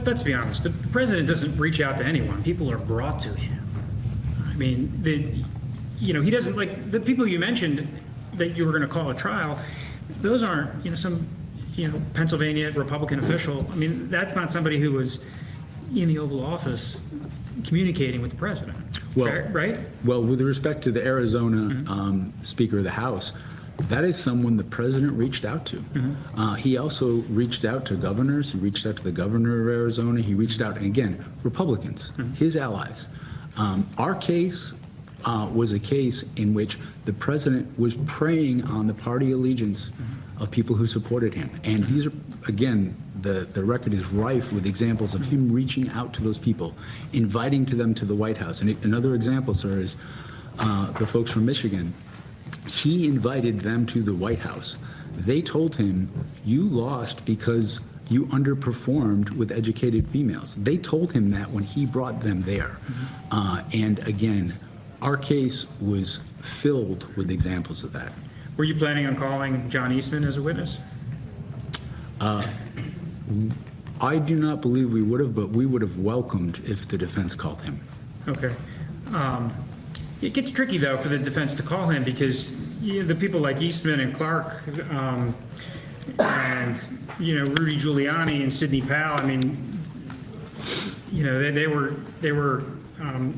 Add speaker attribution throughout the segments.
Speaker 1: let's be honest. The president doesn't reach out to anyone. People are brought to him. I mean, he doesn't, like the people you mentioned that you were going to call a trial. Those aren't, some, Pennsylvania Republican official. I mean, that's not somebody who was in the Oval Office communicating with the president.
Speaker 2: Well,
Speaker 1: right?
Speaker 2: Well, with respect to the Arizona Speaker of the House, that is someone the president reached out to. He also reached out to governors. He reached out to the governor of Arizona. He reached out, and again, Republicans, his allies. Our case was a case in which the president was preying on the party allegiance of people who supported him. And these are, again, the record is rife with examples of him reaching out to those people, inviting them to the White House. And another example, sir, is the folks from Michigan. He invited them to the White House. They told him, you lost because you underperformed with educated females. They told him that when he brought them there. And again, our case was filled with examples of that.
Speaker 1: Were you planning on calling John Eastman as a witness?
Speaker 2: I do not believe we would have, but we would have welcomed if the defense called him.
Speaker 1: Okay. It gets tricky, though, for the defense to call him because the people like Eastman and Clark and, Rudy Giuliani and Sidney Powell, I mean, they were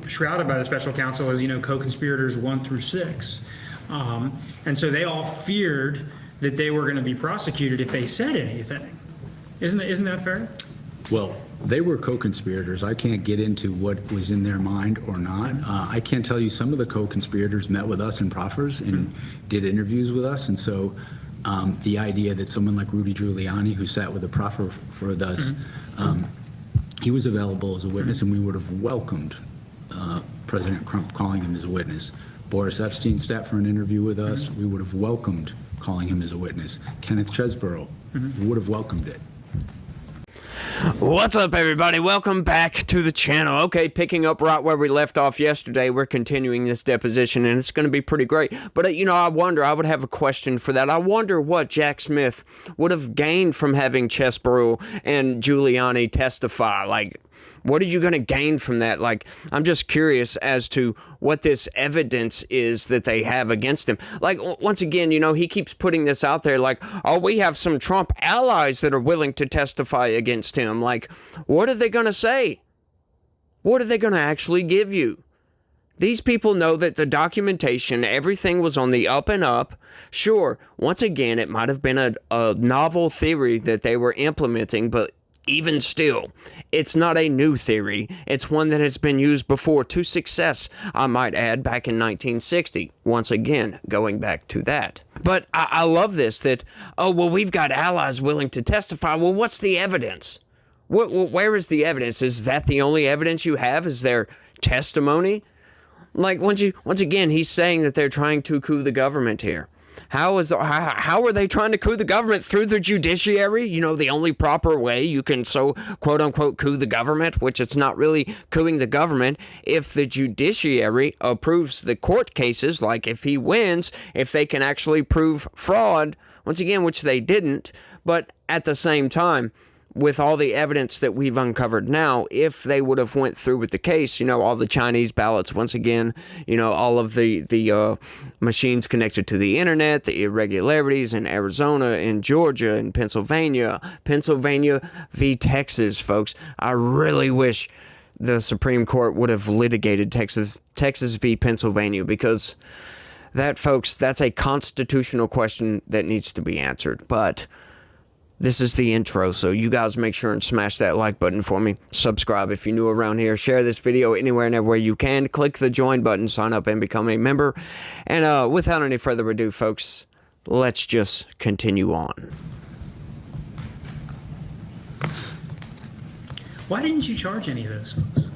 Speaker 1: shrouded by the special counsel as, co-conspirators 1 through 6. And so they all feared that they were going to be prosecuted if they said anything. Isn't that fair?
Speaker 2: Well, they were co-conspirators. I can't get into what was in their mind or not. I can tell you some of the co-conspirators met with us in proffers and did interviews with us. And so the idea that someone like Rudy Giuliani, who sat with a proffer for us, he was available as a witness, and we would have welcomed President Trump calling him as a witness. Boris Epstein sat for an interview with us. We would have welcomed calling him as a witness. Kenneth Chesborough would have welcomed it.
Speaker 3: What's up, everybody? Welcome back to the channel. Okay, picking up right where we left off yesterday, we're continuing this deposition, and it's going to be pretty great. But, I would have a question for that. I wonder what Jack Smith would have gained from having Chesborough and Giuliani testify. Like, what are you going to gain from that? Like, I'm just curious as to what this evidence is that they have against him. Like, once again, he keeps putting this out there like, oh, we have some Trump allies that are willing to testify against him. Like, what are they going to say? What are they going to actually give you? These people know that the documentation, everything was on the up and up. Sure, once again, it might have been a novel theory that they were implementing, but even still, it's not a new theory. It's one that has been used before to success, I might add, back in 1960. Once again, going back to that. But I love this, that, oh, well, we've got allies willing to testify. Well, what's the evidence? Where is the evidence? Is that the only evidence you have? Is there testimony? Like, once again, he's saying that they're trying to coup the government here. How are they trying to coup the government? Through the judiciary? The only proper way you can quote-unquote coup the government, which it's not really coupping the government, if the judiciary approves the court cases, like if he wins, if they can actually prove fraud, once again, which they didn't, but at the same time, with all the evidence that we've uncovered now, if they would have went through with the case, all the Chinese ballots, once again, all of the machines connected to the internet, the irregularities in Arizona, in Georgia, in Pennsylvania v. Texas, folks. I really wish the Supreme Court would have litigated Texas v. Pennsylvania, because that, folks, that's a constitutional question that needs to be answered. But this is the intro, so you guys make sure and smash that like button for me. Subscribe if you're new around here. Share this video anywhere and everywhere you can. Click the join button, sign up, and become a member. And without any further ado, folks, let's just continue on.
Speaker 1: Why didn't you charge any of those folks?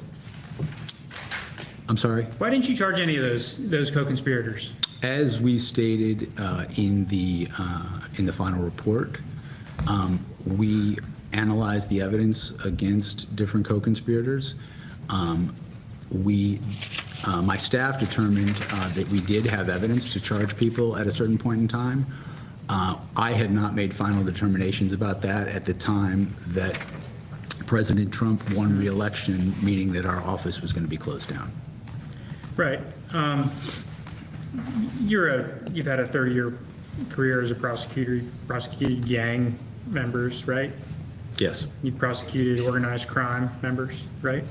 Speaker 2: I'm sorry?
Speaker 1: Why didn't you charge any of those co-conspirators?
Speaker 2: As we stated in the final report, we analyzed the evidence against different co-conspirators. My staff determined that we did have evidence to charge people at a certain point in time. I had not made final determinations about that at the time that President Trump won re-election, meaning that our office was going to be closed down.
Speaker 1: Right. You've had a 30-year career as a prosecutor. You've prosecuted gang members, right?
Speaker 2: Yes.
Speaker 1: You've prosecuted organized crime members, right?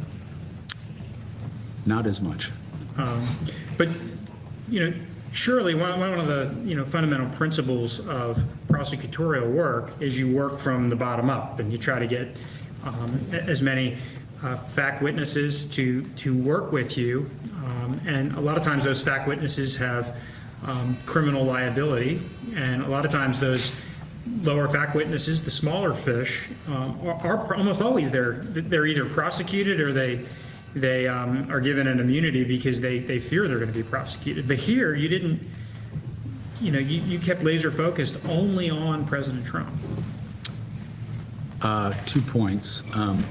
Speaker 2: Not as much.
Speaker 1: But, surely one of the, fundamental principles of prosecutorial work is you work from the bottom up, and you try to get as many fact witnesses to work with you. And a lot of times those fact witnesses have criminal liability, and a lot of times those lower fact witnesses, the smaller fish, are almost always they're either prosecuted or they are given an immunity because they fear they're going to be prosecuted. But here you didn't, you kept laser focused only on President Trump.
Speaker 2: 2 points.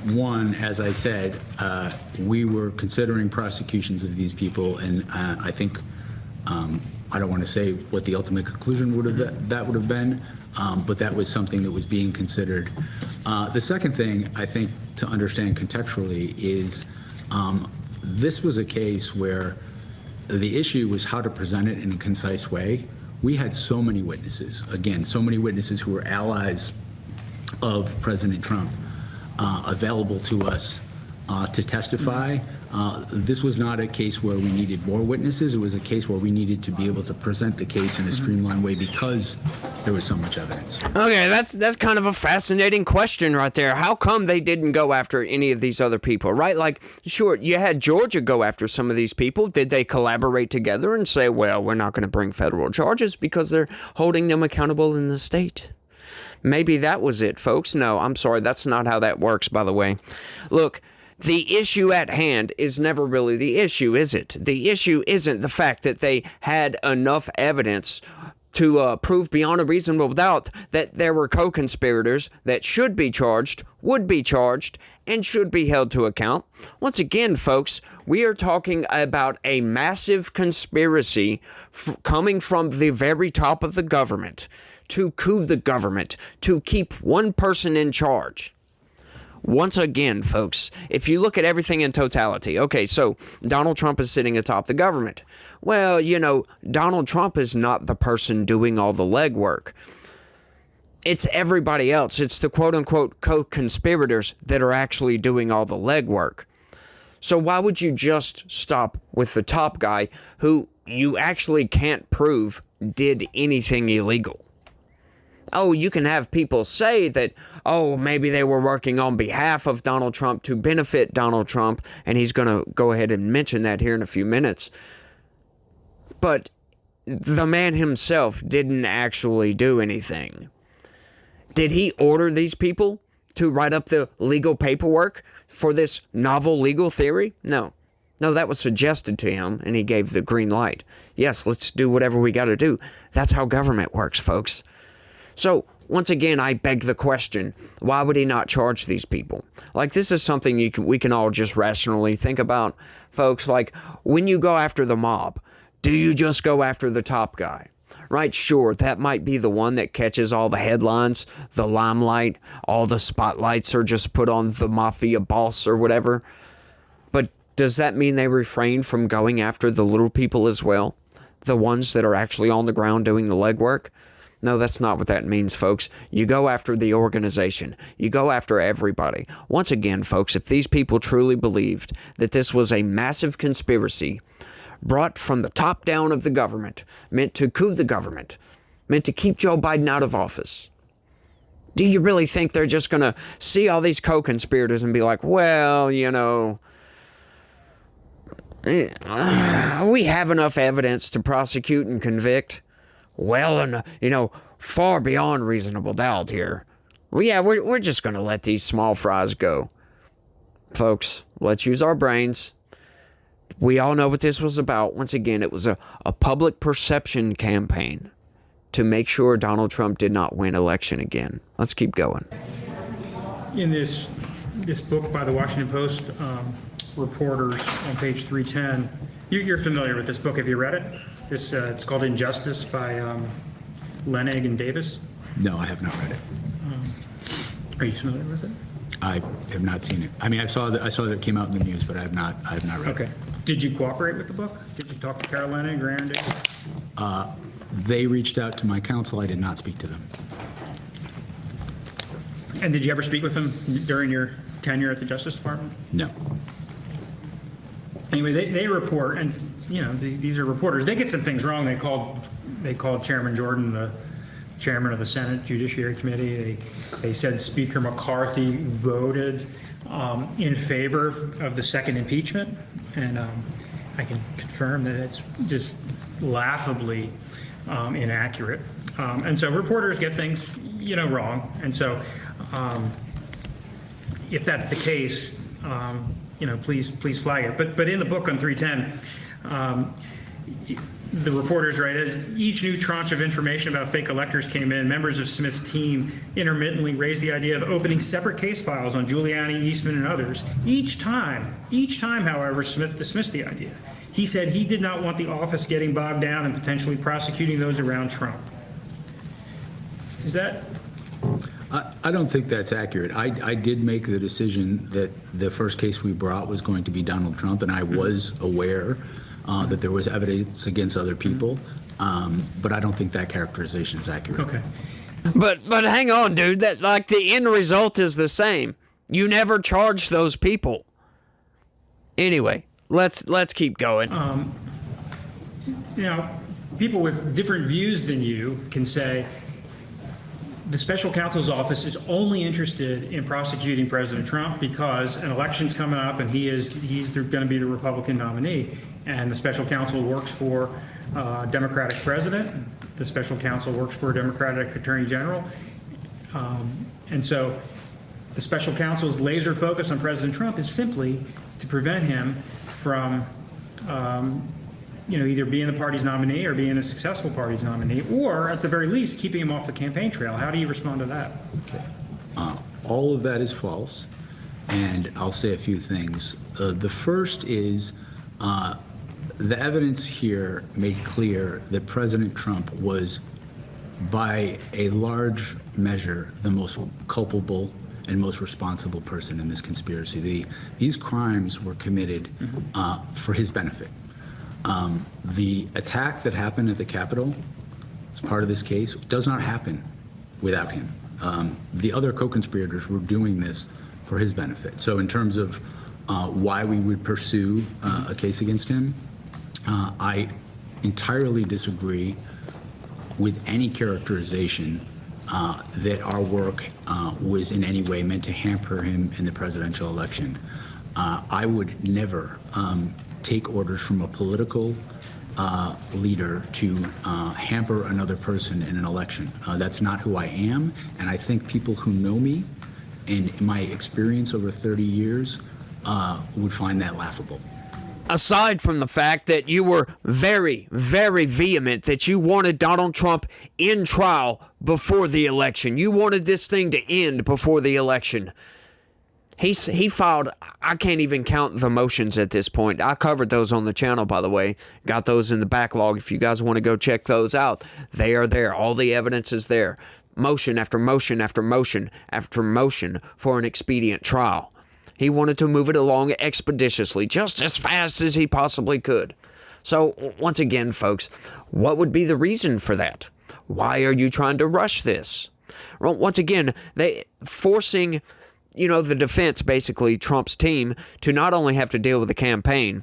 Speaker 2: One, as I said, we were considering prosecutions of these people, and I think I don't want to say what the ultimate conclusion would have been, but that was something that was being considered. The second thing I think to understand contextually is this was a case where the issue was how to present it in a concise way. We had so many witnesses, again, so many witnesses who were allies of President Trump available to us to testify. This was not a case where we needed more witnesses. It was a case where we needed to be able to present the case in a streamlined way because there was so much evidence.
Speaker 3: Okay, that's kind of a fascinating question right there. How come they didn't go after any of these other people, right? Like, sure, you had Georgia go after some of these people. Did they collaborate together and say, well, we're not going to bring federal charges because they're holding them accountable in the state? Maybe that was it, folks. No, I'm sorry. That's not how that works, by the way. Look, the issue at hand is never really the issue, is it? The issue isn't the fact that they had enough evidence to prove beyond a reasonable doubt that there were co-conspirators that should be charged, would be charged, and should be held to account. Once again, folks, we are talking about a massive conspiracy coming from the very top of the government to coup the government, to keep one person in charge. Once again, folks, if you look at everything in totality, okay, so Donald Trump is sitting atop the government. Well, Donald Trump is not the person doing all the legwork. It's everybody else. It's the quote-unquote co-conspirators that are actually doing all the legwork. So why would you just stop with the top guy who you actually can't prove did anything illegal? Oh, you can have people say that, oh, maybe they were working on behalf of Donald Trump to benefit Donald Trump, and he's going to go ahead and mention that here in a few minutes. But the man himself didn't actually do anything. Did he order these people to write up the legal paperwork for this novel legal theory? No. No, that was suggested to him, and he gave the green light. Yes, let's do whatever we got to do. That's how government works, folks. So, once again, I beg the question, why would he not charge these people? Like, this is something we can all just rationally think about, folks. Like, when you go after the mob, do you just go after the top guy? Right, sure, that might be the one that catches all the headlines, the limelight, all the spotlights are just put on the mafia boss or whatever. But does that mean they refrain from going after the little people as well? The ones that are actually on the ground doing the legwork? No, that's not what that means, folks. You go after the organization. You go after everybody. Once again, folks, if these people truly believed that this was a massive conspiracy brought from the top down of the government, meant to coup the government, meant to keep Joe Biden out of office, do you really think they're just going to see all these co-conspirators and be like, well, we have enough evidence to prosecute and convict? Well, and far beyond reasonable doubt here. Well, yeah, we're just going to let these small fries go. Folks, let's use our brains. We all know what this was about. Once again, it was a public perception campaign to make sure Donald Trump did not win election again. Let's keep going.
Speaker 1: In this book by the Washington Post reporters on page 310, you're familiar with this book. Have you read it? It's called Injustice by Lenig and Davis.
Speaker 2: No, I have not read it.
Speaker 1: Are you familiar with it?
Speaker 2: I have not seen it. I mean, I saw that it came out in the news, but I have not read
Speaker 1: Okay.
Speaker 2: it.
Speaker 1: Did you cooperate with the book? Did you talk to Carolina and Graham?
Speaker 2: They reached out to my counsel. I did not speak to them.
Speaker 1: And did you ever speak with them during your tenure at the Justice Department?
Speaker 2: No.
Speaker 1: Anyway, they report, and these are reporters. They get some things wrong. They called Chairman Jordan the chairman of the Senate Judiciary Committee. They said Speaker McCarthy voted in favor of the second impeachment, and I can confirm that it's just laughably inaccurate. And so reporters get things wrong, and so if that's the case, please flag it. But in the book on 310, the reporters write, as each new tranche of information about fake electors came in, members of Smith's team intermittently raised the idea of opening separate case files on Giuliani, Eastman, and others. Each time, however, Smith dismissed the idea. He said he did not want the office getting bogged down and potentially prosecuting those around Trump. Is that?
Speaker 2: I don't think that's accurate. I did make the decision that the first case we brought was going to be Donald Trump, and I was aware that there was evidence against other people, but I don't think that characterization is accurate.
Speaker 1: Okay.
Speaker 3: But hang on, dude. That the end result is the same. You never charged those people. Anyway, let's keep going.
Speaker 1: People with different views than you can say the special counsel's office is only interested in prosecuting President Trump because an election's coming up and he's going to be the Republican nominee. And the special counsel works for a Democratic president. The special counsel works for a Democratic attorney general. And so the special counsel's laser focus on President Trump is simply to prevent him from either being the party's nominee or being a successful party's nominee, or at the very least, keeping him off the campaign trail. How do you respond to that?
Speaker 2: All of that is false, and I'll say a few things. The first is the evidence here made clear that President Trump was, by a large measure, the most culpable and most responsible person in this conspiracy. These crimes were committed for his benefit. The attack that happened at the Capitol as part of this case does not happen without him. The other co-conspirators were doing this for his benefit. So in terms of why we would pursue a case against him, I entirely disagree with any characterization that our work was in any way meant to hamper him in the presidential election. I would never take orders from a political leader to hamper another person in an election. That's not who I am, and I think people who know me and my experience over 30 years would find that laughable.
Speaker 3: Aside from the fact that you were very, very vehement that you wanted Donald Trump in trial before the election. You wanted this thing to end before the election. He filed, I can't even count the motions at this point. I covered those on the channel, by the way. Got those in the backlog. If you guys want to go check those out, they are there. All the evidence is there. Motion after motion after motion after motion for an expedient trial. He wanted to move it along expeditiously, just as fast as he possibly could. So, once again, folks, what would be the reason for that? Why are you trying to rush this? Well, once again, they forcing, the defense, basically Trump's team, to not only have to deal with the campaign,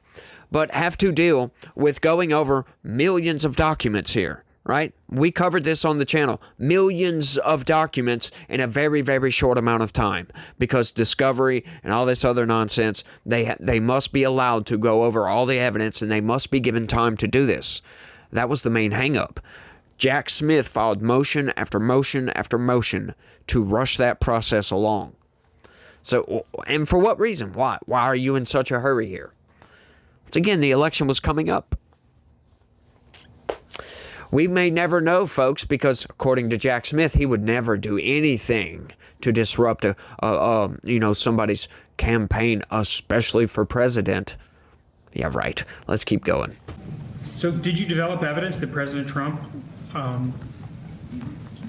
Speaker 3: but have to deal with going over millions of documents here. Right? We covered this on the channel. Millions of documents in a very, very short amount of time, because discovery and all this other nonsense, they must be allowed to go over all the evidence, and they must be given time to do this. That was the main hang-up. Jack Smith filed motion after motion after motion to rush that process along. So, and for what reason? Why? Why are you in such a hurry here? Once again, the election was coming up. We may never know, folks, because according to Jack Smith, he would never do anything to disrupt somebody's campaign, especially for president. Yeah, right. Let's keep going.
Speaker 1: So did you develop evidence that President Trump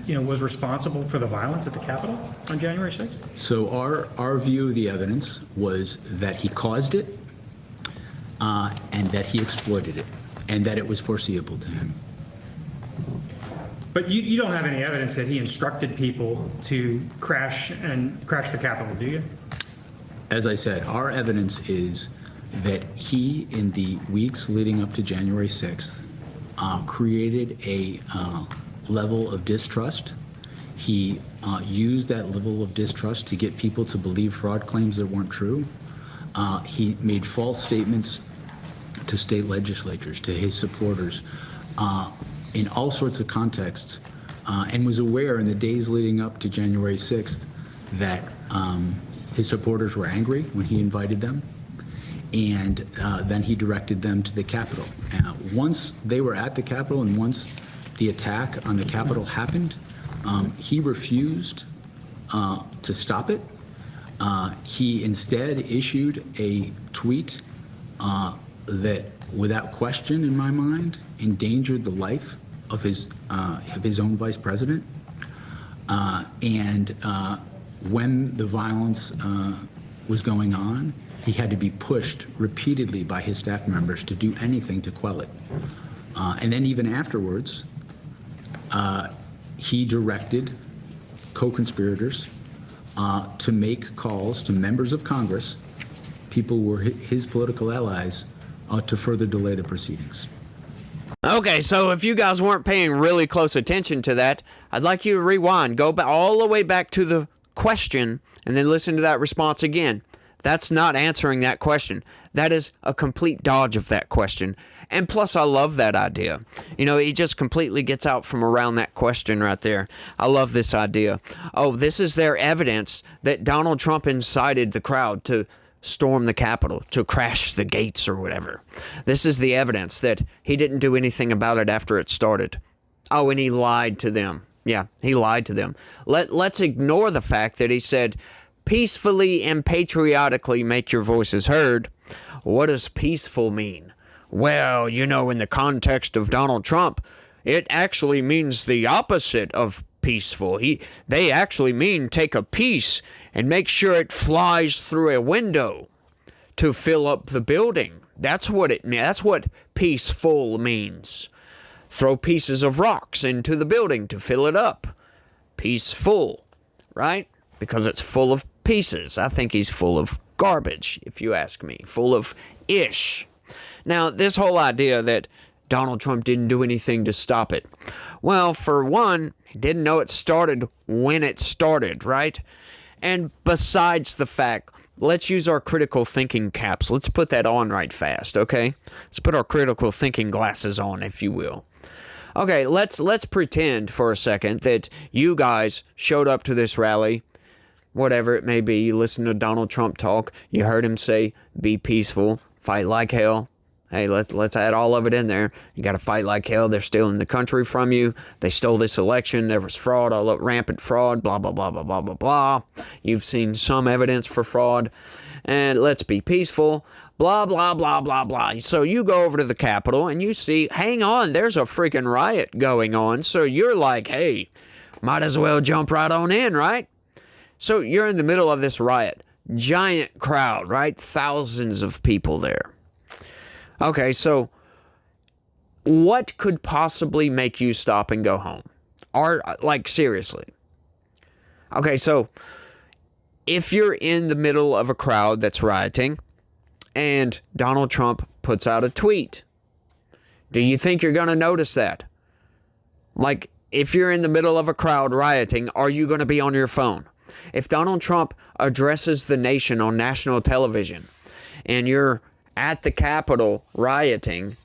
Speaker 1: was responsible for the violence at the Capitol on January 6th?
Speaker 2: So our view of the evidence was that he caused it, and that he exploited it, and that it was foreseeable to him.
Speaker 1: But you don't have any evidence that he instructed people to crash the Capitol, do you?
Speaker 2: As I said, our evidence is that he, in the weeks leading up to January 6th, created a level of distrust. He used that level of distrust to get people to believe fraud claims that weren't true. He made false statements to state legislatures, to his supporters, in all sorts of contexts, and was aware in the days leading up to January 6th that his supporters were angry when he invited them, and then he directed them to the Capitol. Once they were at the Capitol and once the attack on the Capitol happened, he refused to stop it. He instead issued a tweet that, without question in my mind, endangered the life of his own vice president. And when the violence was going on, he had to be pushed repeatedly by his staff members to do anything to quell it. And then even afterwards, he directed co-conspirators to make calls to members of Congress, people who were his political allies, to further delay the proceedings.
Speaker 3: Okay, so if you guys weren't paying really close attention to that, I'd like you to rewind, go back all the way back to the question, and then listen to that response again. That's not answering that question. That is a complete dodge of that question. And plus, I love that idea. He just completely gets out from around that question right there. I love this idea. Oh, this is their evidence that Donald Trump incited the crowd to storm the Capitol, to crash the gates or whatever. This is the evidence that he didn't do anything about it after it started. Oh, and he lied to them. Yeah, he lied to them. Let's ignore the fact that he said, peacefully and patriotically make your voices heard. What does peaceful mean? Well, in the context of Donald Trump, it actually means the opposite of peaceful. They actually mean take a piece and make sure it flies through a window to fill up the building. That's what it means. That's what peaceful means. Throw pieces of rocks into the building to fill it up. Peaceful, right? Because it's full of pieces. I think he's full of garbage, if you ask me. Full of ish. Now, this whole idea that Donald Trump didn't do anything to stop it. Well, for one, he didn't know it started when it started, right? And besides the fact, let's use our critical thinking caps. Let's put that on right fast, okay? Let's put our critical thinking glasses on, if you will. Okay, let's pretend for a second that you guys showed up to this rally, whatever it may be. You listened to Donald Trump talk. You heard him say, be peaceful, fight like hell. Hey, let's add all of it in there. You got to fight like hell. They're stealing the country from you. They stole this election. There was fraud, rampant fraud, blah, blah, blah, blah, blah, blah, blah. You've seen some evidence for fraud. And let's be peaceful, blah, blah, blah, blah, blah. So you go over to the Capitol and you see, hang on, there's a freaking riot going on. So you're like, hey, might as well jump right on in, right? So you're in the middle of this riot. Giant crowd, right? Thousands of people there. Okay, so what could possibly make you stop and go home? Or, seriously. Okay, so if you're in the middle of a crowd that's rioting and Donald Trump puts out a tweet, do you think you're going to notice that? If you're in the middle of a crowd rioting, are you going to be on your phone? If Donald Trump addresses the nation on national television and you're at the Capitol rioting,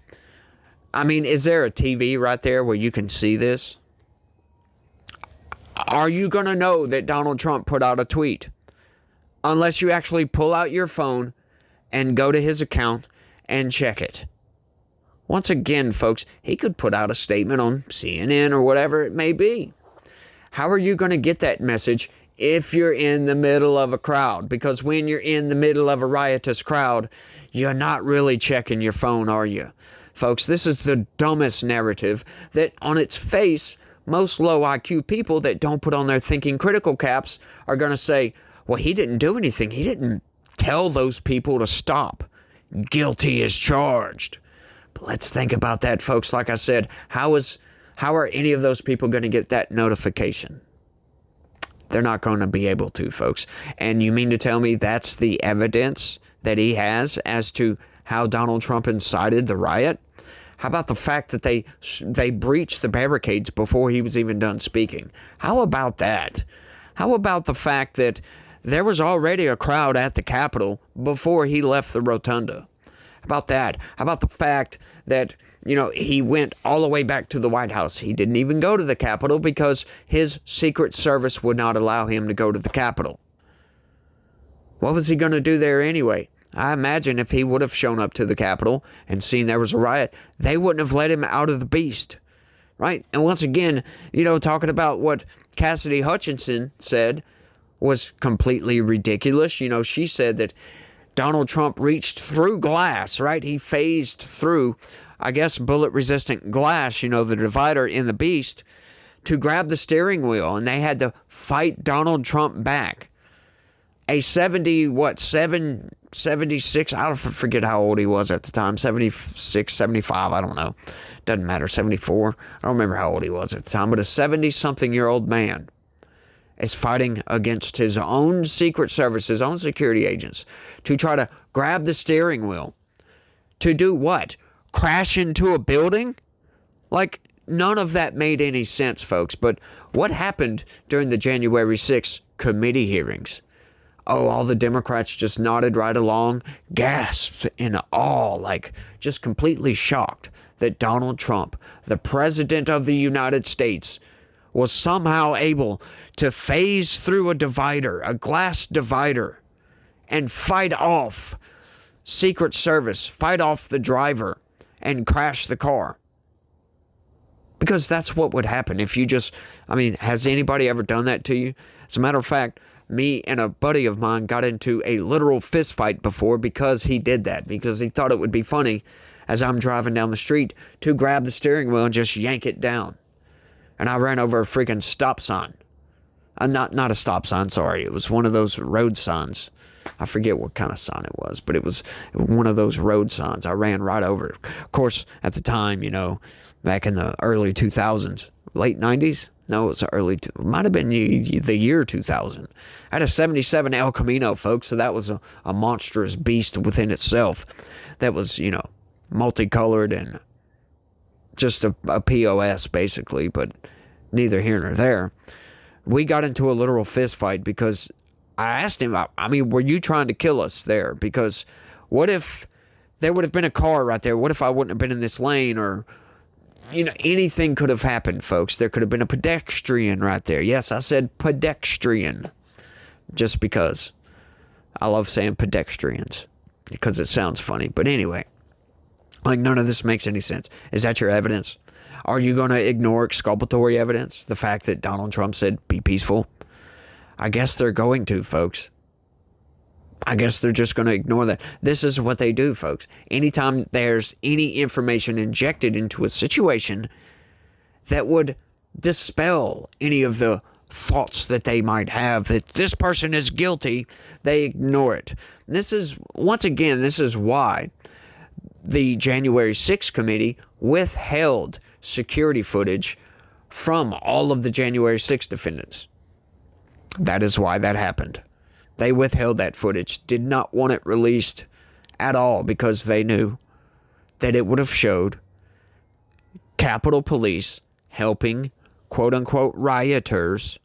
Speaker 3: is there a TV right there where you can see this? Are you going to know that Donald Trump put out a tweet? Unless you actually pull out your phone and go to his account and check it. Once again, folks, he could put out a statement on CNN or whatever it may be. How are you going to get that message if you're in the middle of a crowd? Because when you're in the middle of a riotous crowd, you're not really checking your phone, are you? Folks, this is the dumbest narrative that on its face most low IQ people that don't put on their thinking critical caps are going to say, well, he didn't do anything. He didn't tell those people to stop. Guilty as charged. But let's think about that, folks. Like I said, how are any of those people going to get that notification? They're not going to be able to, folks. And you mean to tell me that's the evidence that he has as to how Donald Trump incited the riot? How about the fact that they breached the barricades before he was even done speaking? How about that? How about the fact that there was already a crowd at the Capitol before he left the rotunda? How about that? How about the fact that, he went all the way back to the White House? He didn't even go to the Capitol because his Secret Service would not allow him to go to the Capitol. What was he going to do there anyway? I imagine if he would have shown up to the Capitol and seen there was a riot, they wouldn't have let him out of the beast. Right? And once again, talking about what Cassidy Hutchinson said was completely ridiculous. She said that Donald Trump reached through glass, right? He phased through, I guess, bullet-resistant glass, the divider in the beast, to grab the steering wheel, and they had to fight Donald Trump back. A 76, I forget how old he was at the time, 76, 75, I don't know. Doesn't matter, 74. I don't remember how old he was at the time, but a 70-something-year-old man is fighting against his own Secret Service, his own security agents, to try to grab the steering wheel. To do what? Crash into a building? Like, none of that made any sense, folks. But what happened during the January 6th committee hearings? Oh, all the Democrats just nodded right along, gasped in awe, like just completely shocked that Donald Trump, the President of the United States, was somehow able to phase through a divider, a glass divider, and fight off Secret Service, fight off the driver, and crash the car. Because that's what would happen if you has anybody ever done that to you? As a matter of fact, me and a buddy of mine got into a literal fist fight before because he did that, because he thought it would be funny as I'm driving down the street to grab the steering wheel and just yank it down. And I ran over a freaking stop sign. Not a stop sign, sorry. It was one of those road signs. I forget what kind of sign it was, but it was one of those road signs. I ran right over it. Of course, at the time, back in the early 2000s, late 90s? No, it was it might have been the year 2000. I had a 77 El Camino, folks, so that was a monstrous beast within itself. That was, multicolored and just a POS, basically, but neither here nor there. We got into a literal fist fight because I asked him, were you trying to kill us there? Because what if there would have been a car right there? What if I wouldn't have been in this lane? Or, anything could have happened, folks. There could have been a pedestrian right there. Yes, I said pedestrian, just because I love saying pedestrians, because it sounds funny. But anyway, none of this makes any sense. Is that your evidence? Are you going to ignore exculpatory evidence? The fact that Donald Trump said, be peaceful? I guess they're going to, folks. I guess they're just going to ignore that. This is what they do, folks. Anytime there's any information injected into a situation that would dispel any of the thoughts that they might have that this person is guilty, they ignore it. This is why the January 6th committee withheld security footage from all of the January 6th defendants. That is why that happened. They withheld that footage, did not want it released at all, because they knew that it would have showed Capitol Police helping quote-unquote rioters,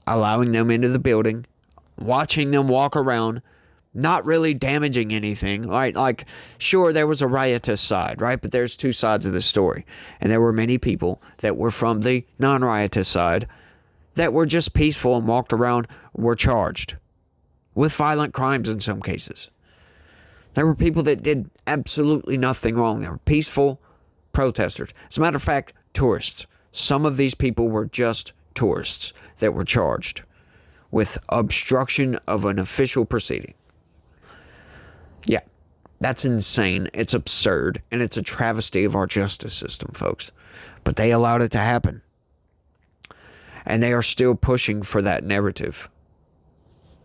Speaker 3: allowing them into the building, watching them walk around, not really damaging anything, right? Like, sure, there was a riotous side, right? But there's two sides of the story. And there were many people that were from the non-riotous side that were just peaceful and walked around, were charged with violent crimes in some cases. There were people that did absolutely nothing wrong. They were peaceful protesters. As a matter of fact, tourists. Some of these people were just tourists that were charged with obstruction of an official proceeding. Yeah, that's insane. It's absurd, and it's a travesty of our justice system, folks. But they allowed it to happen. And they are still pushing for that narrative.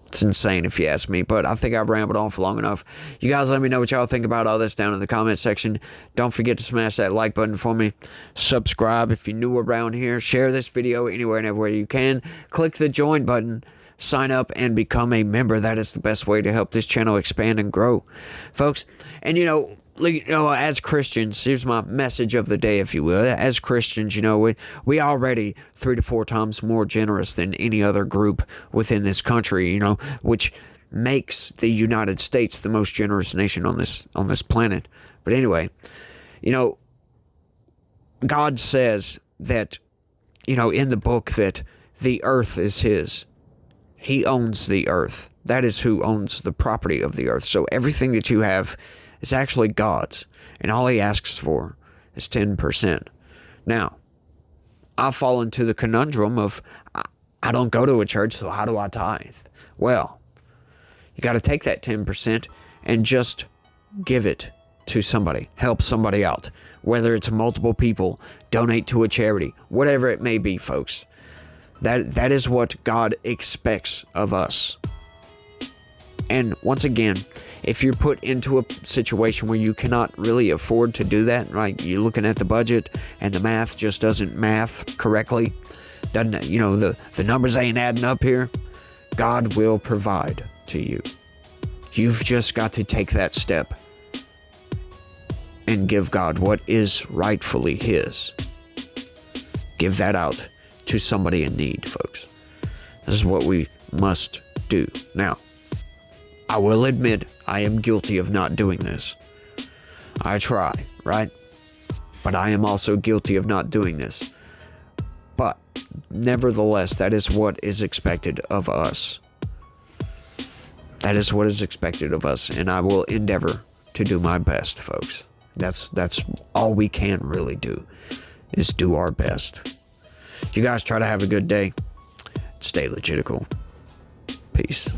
Speaker 3: It's insane if you ask me, but I think I've rambled on for long enough. You guys let me know what y'all think about all this down in the comment section. Don't forget to smash that like button for me. Subscribe if you're new around here. Share this video anywhere and everywhere you can. Click the join button. Sign up and become a member. That is the best way to help this channel expand and grow, folks. And as Christians, here's my message of the day, if you will. As Christians, we already 3 to 4 times more generous than any other group within this country, which makes the United States the most generous nation on this planet. But anyway, God says that, in the book, that the earth is his. He owns the earth. That is who owns the property of the earth. So everything that you have is actually God's. And all he asks for is 10%. Now, I fall into the conundrum of, I don't go to a church, so how do I tithe? Well, you got to take that 10% and just give it to somebody. Help somebody out. Whether it's multiple people, donate to a charity, whatever it may be, folks. That is what God expects of us. And once again, if you're put into a situation where you cannot really afford to do that, right? You're looking at the budget and the math just doesn't math correctly. The numbers ain't adding up here. God will provide to you. You've just got to take that step and give God what is rightfully his. Give that out to somebody in need, folks. This is what we must do. Now, I will admit I am guilty of not doing this. I try, right? But I am also guilty of not doing this. But nevertheless, that is what is expected of us. That is what is expected of us, and I will endeavor to do my best, folks. That's all we can really do, is do our best. You guys try to have a good day. Stay logical. Peace.